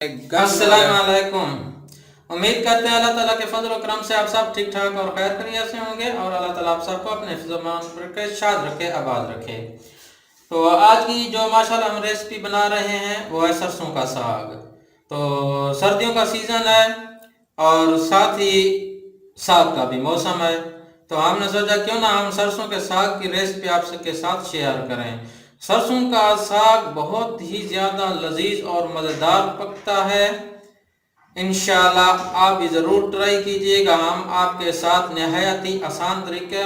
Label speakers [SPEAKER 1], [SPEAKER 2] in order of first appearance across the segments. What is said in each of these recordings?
[SPEAKER 1] अस्सलाम वालेकुम। उम्मीद करते हैं अल्लाह ताला के फजल और करम से आप सब ठीक ठाक और खैर खैरियत से होंगे और अल्लाह ताला आप सबको अपने हिफ्ज़-ओ-मान रखे, शाद रखे, आबाद रखे। तो आज की जो माशाल्लाह हम रेसिपी बना रहे हैं वो है सरसों का साग। तो सर्दियों का सीज़न है और साथ ही साग का भी मौसम है, तो हमने सोचा क्यों ना हम सरसों के साग की रेसिपी आप सबके साथ शेयर करें। सरसों का साग बहुत ही ज़्यादा लजीज और मज़ेदार पकता है। इंशाल्लाह आप भी ज़रूर ट्राई कीजिएगा। हम आपके साथ नहायत ही आसान तरीका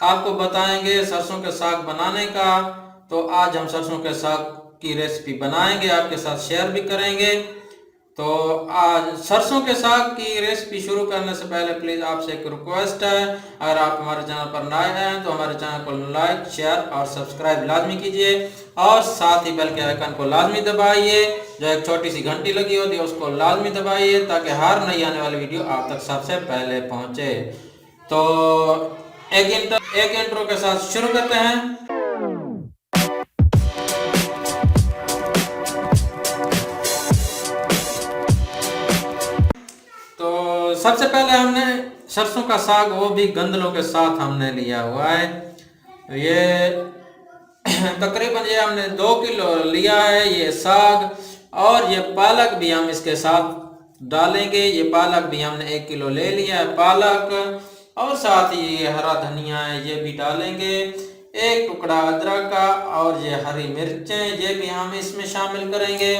[SPEAKER 1] आपको बताएंगे सरसों के साग बनाने का। तो आज हम सरसों के साग की रेसिपी बनाएंगे, आपके साथ शेयर भी करेंगे। तो आज सरसों के साग की रेसिपी शुरू करने से पहले प्लीज़ आपसे एक रिक्वेस्ट है, अगर आप हमारे चैनल पर नए हैं तो हमारे चैनल को लाइक, शेयर और सब्सक्राइब लाजमी कीजिए और साथ ही बेल के आइकन को लाजमी दबाइए। जो एक छोटी सी घंटी लगी होती है उसको लाजमी दबाइए ताकि हर नई आने वाली वीडियो आप तक सबसे पहले पहुंचे। तो एक इंट्रो के साथ शुरू करते हैं। तो सबसे पहले हमने सरसों का साग, वो भी गंदलों के साथ हमने लिया हुआ है। ये तकरीबन ये हमने 2 किलो लिया है ये साग, और ये पालक भी हम इसके साथ डालेंगे। ये पालक भी हमने 1 किलो ले लिया है पालक, और साथ ही ये हरा धनिया है ये भी डालेंगे, एक टुकड़ा अदरक का, और ये हरी मिर्चें ये भी हम इसमें शामिल करेंगे।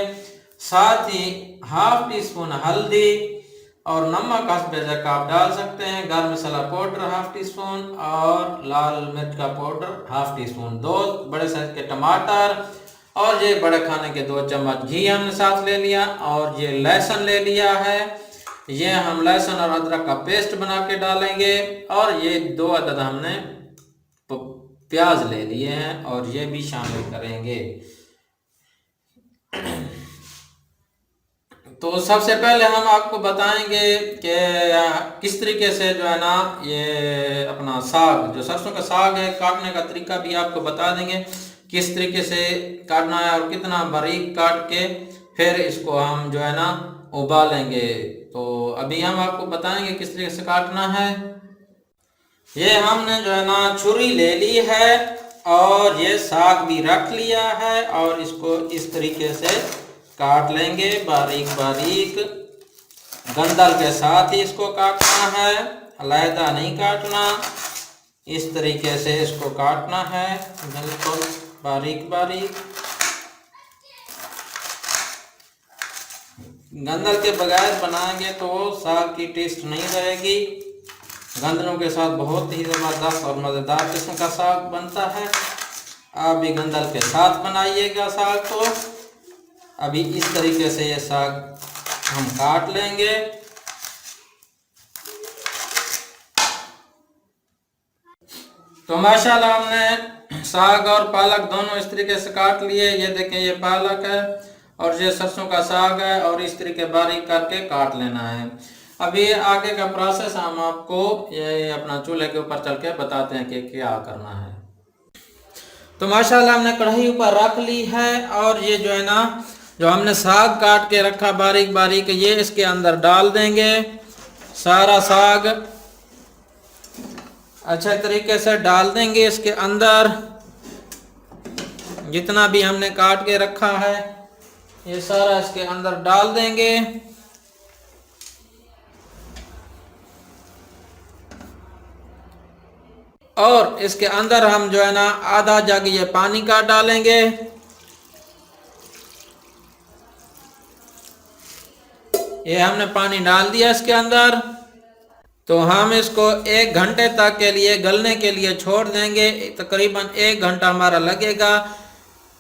[SPEAKER 1] साथ ही ½ टी-स्पून हल्दी और नमक हस्बे ज़ायक़ा आप डाल सकते हैं। गरम मसाला पाउडर ½ टी-स्पून और लाल मिर्च का पाउडर ½ टी-स्पून। 2 बड़े साइज के टमाटर, और ये बड़े खाने के 2 चम्मच घी हमने साथ ले लिया, और ये लहसुन ले लिया है। ये हम लहसुन और अदरक का पेस्ट बना के डालेंगे, और ये 2 अदद हमने प्याज ले लिए हैं और ये भी शामिल करेंगे। तो सबसे पहले हम आपको बताएंगे कि किस तरीके से जो है ना ये अपना साग, जो सरसों का साग है, काटने का तरीका भी आपको बता देंगे किस तरीके से काटना है और कितना बारीक काट के फिर इसको हम जो है ना उबालेंगे। तो अभी हम आपको बताएंगे किस तरीके से काटना है। ये हमने जो है ना छुरी ले ली है और ये साग भी रख लिया है, और इसको इस तरीके से काट लेंगे बारीक बारीक। गंदल के साथ ही इसको काटना है, अलहदा नहीं काटना। इस तरीके से इसको काटना है बिल्कुल बारीक बारीक। गंदल के बगैर बनाएंगे तो साग की टेस्ट नहीं रहेगी। गंदलों के साथ बहुत ही ज़बरदस्त और मज़ेदार किस्म का साग बनता है। आप भी गंदल के साथ बनाइएगा साग को। अभी इस तरीके से ये साग हम काट लेंगे। तो माशाल्लाह हमने साग और पालक दोनों इस तरीके से काट लिए। ये देखें ये पालक है और ये सरसों का साग है, और इस तरीके बारीक करके काट लेना है। अभी आगे का प्रोसेस हम आपको ये अपना चूल्हे के ऊपर चल के बताते हैं कि क्या करना है। तो माशाल्लाह हमने कढ़ाई ऊपर रख ली है, और ये जो है ना जो हमने साग काट के रखा बारीक बारीक ये इसके अंदर डाल देंगे। सारा साग अच्छे तरीके से डाल देंगे इसके अंदर। जितना भी हमने काट के रखा है ये सारा इसके अंदर डाल देंगे। और इसके अंदर हम जो है ना आधा जग ये पानी का डालेंगे। ये हमने पानी डाल दिया इसके अंदर। तो हम इसको 1 घंटे तक के लिए गलने के लिए छोड़ देंगे। तकरीबन 1 घंटा हमारा लगेगा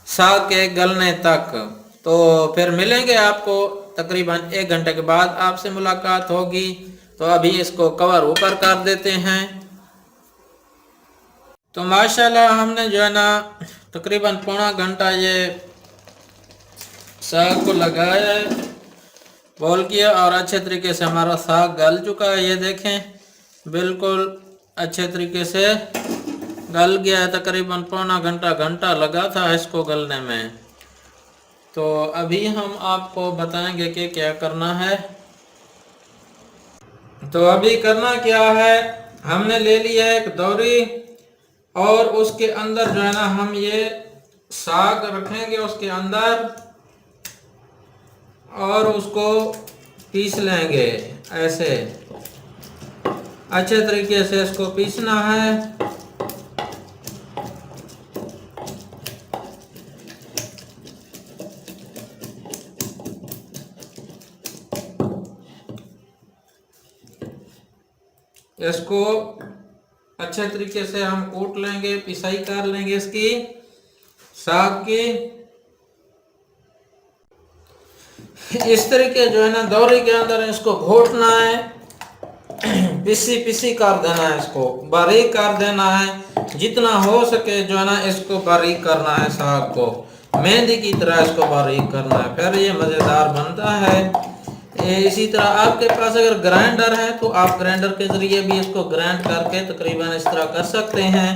[SPEAKER 1] साग के गलने तक। तो फिर मिलेंगे आपको तकरीबन 1 घंटे के बाद आपसे मुलाकात होगी। तो अभी इसको कवर ऊपर कर देते हैं। तो माशाल्लाह हमने जो है ना तकरीबन पौना घंटा ये साग को लगाया है, बॉईल किया, और अच्छे तरीके से हमारा साग गल चुका है। ये देखें बिल्कुल अच्छे तरीके से गल गया है। तकरीबन पौना घंटा लगा था इसको गलने में। तो अभी हम आपको बताएंगे कि क्या करना है। तो अभी करना क्या है, हमने ले लिया एक दौरी और उसके अंदर जो है ना हम ये साग रखेंगे उसके अंदर और उसको पीस लेंगे। ऐसे अच्छे तरीके से इसको पीसना है। इसको अच्छे तरीके से हम कूट लेंगे, पिसाई कर लेंगे इसकी साग की। इस तरीके जो है ना दौरी के अंदर इसको घोटना है, पिसी पिसी कर देना है, इसको बारीक कर देना है। जितना हो सके जो है ना इसको बारीक करना है, साग को मेहंदी की तरह इसको बारीक करना है, फिर ये मज़ेदार बनता है। इसी तरह आपके पास अगर ग्राइंडर है तो आप ग्राइंडर के ज़रिए भी इसको ग्राइंड करके तकरीबन इस तरह कर सकते हैं।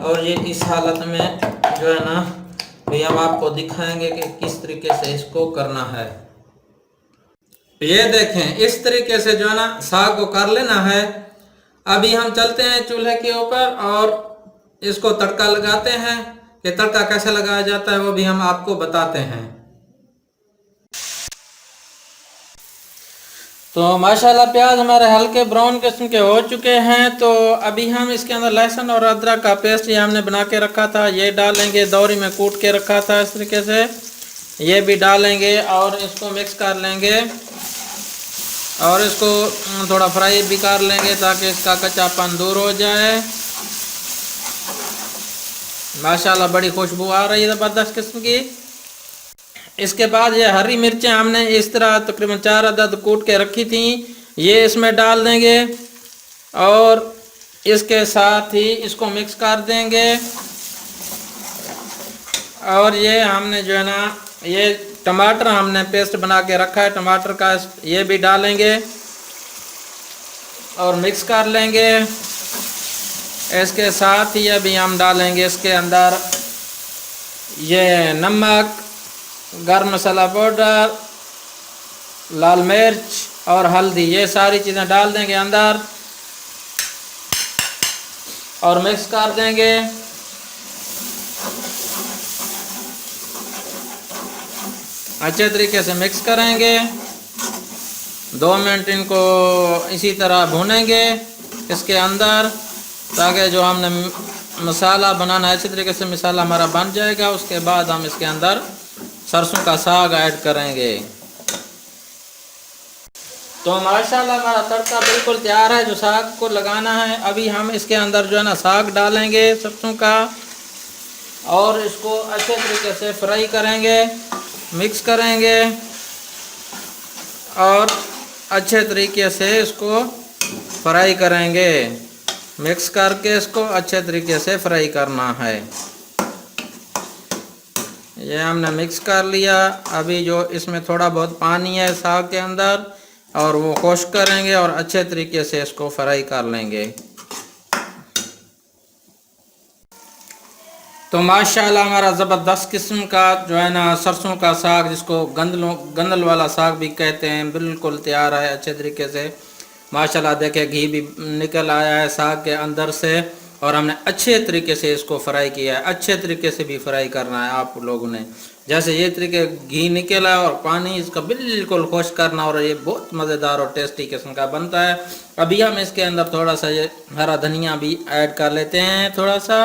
[SPEAKER 1] और ये इस हालत में जो है ना भी हम आपको दिखाएंगे कि किस तरीके से इसको करना है। ये देखें इस तरीके से जो है ना साग को कर लेना है। अभी हम चलते हैं चूल्हे के ऊपर और इसको तड़का लगाते हैं। कि तड़का कैसे लगाया जाता है वो भी हम आपको बताते हैं। तो माशाल्लाह प्याज हमारे हल्के ब्राउन किस्म के हो चुके हैं। तो अभी हम इसके अंदर लहसुन और अदरक का पेस्ट ये हमने बना के रखा था, ये डालेंगे। दौरी में कूट के रखा था इस तरीके से, ये भी डालेंगे और इसको मिक्स कर लेंगे और इसको थोड़ा फ्राई भी कर लेंगे ताकि इसका कच्चापन दूर हो जाए। माशाल्लाह बड़ी खुशबू आ रही है ज़बरदस्त किस्म की। इसके बाद ये हरी मिर्चें हमने इस तरह तकरीबन 4 अदद कूट के रखी थी, ये इसमें डाल देंगे और इसके साथ ही इसको मिक्स कर देंगे। और ये हमने जो है ना ये टमाटर हमने पेस्ट बना के रखा है टमाटर का, ये भी डालेंगे और मिक्स कर लेंगे। इसके साथ ही अभी हम डालेंगे इसके अंदर ये नमक, गरम मसाला पाउडर, लाल मिर्च और हल्दी, ये सारी चीज़ें डाल देंगे अंदर और मिक्स कर देंगे। अच्छे तरीके से मिक्स करेंगे। 2 मिनट इनको इसी तरह भूनेंगे इसके अंदर ताकि जो हमने मसाला बनाना है अच्छे तरीके से मसाला हमारा बन जाएगा। उसके बाद हम इसके अंदर सरसों का साग ऐड करेंगे। तो माशाल्लाह हमारा तड़का बिल्कुल तैयार है जो साग को लगाना है। अभी हम इसके अंदर जो है ना साग डालेंगे सरसों का और इसको अच्छे तरीके से फ्राई करेंगे, मिक्स करेंगे और अच्छे तरीके से इसको फ्राई करेंगे। मिक्स करके इसको अच्छे तरीके से फ्राई करना है। ये हमने मिक्स कर लिया। अभी जो इसमें थोड़ा बहुत पानी है साग के अंदर और वो खुश्क करेंगे और अच्छे तरीके से इसको फ्राई कर लेंगे। तो माशाल्लाह हमारा ज़बरदस्त किस्म का जो है ना सरसों का साग, जिसको गंदल वाला साग भी कहते हैं, बिल्कुल तैयार है अच्छे तरीके से। माशाल्लाह देखे घी भी निकल आया है साग के अंदर से और हमने अच्छे तरीके से इसको फ्राई किया है। अच्छे तरीके से भी फ्राई करना है आप लोगों ने, जैसे ये तरीके घी निकला है और पानी इसका बिल्कुल खुश करना और ये बहुत मज़ेदार और टेस्टी किस्म का बनता है। अभी हम इसके अंदर थोड़ा सा ये हरा धनिया भी ऐड कर लेते हैं थोड़ा सा।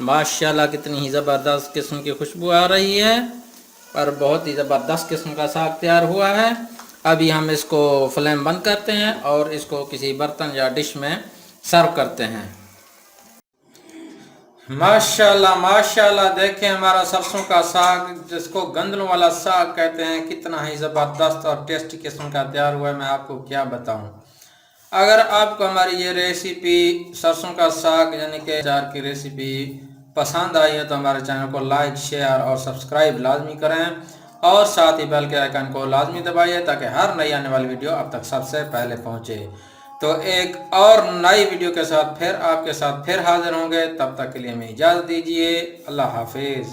[SPEAKER 1] माशाल्लाह कितनी ही ज़बरदस्त किस्म की खुशबू आ रही है और बहुत ही ज़बरदस्त किस्म का साग तैयार हुआ है। अभी हम इसको फ्लेम बंद करते हैं और इसको किसी बर्तन या डिश में सर्व करते हैं। माशाल्लाह माशाल्लाह देखें हमारा सरसों का साग, जिसको गंदलों वाला साग कहते हैं, कितना ही ज़बरदस्त और टेस्टी किस्म का तैयार हुआ है। मैं आपको क्या बताऊं। अगर आपको हमारी ये रेसिपी सरसों का साग यानी कि अचार की रेसिपी पसंद आई है तो हमारे चैनल को लाइक, शेयर और सब्सक्राइब लाजमी करें और साथ ही बेल के आइकन को लाजमी दबाइए ताकि हर नई आने वाली वीडियो अब तक सबसे पहले पहुंचे। तो एक और नई वीडियो के साथ फिर आपके साथ फिर हाजिर होंगे। तब तक के लिए हमें इजाज़त दीजिए। अल्लाह हाफिज़।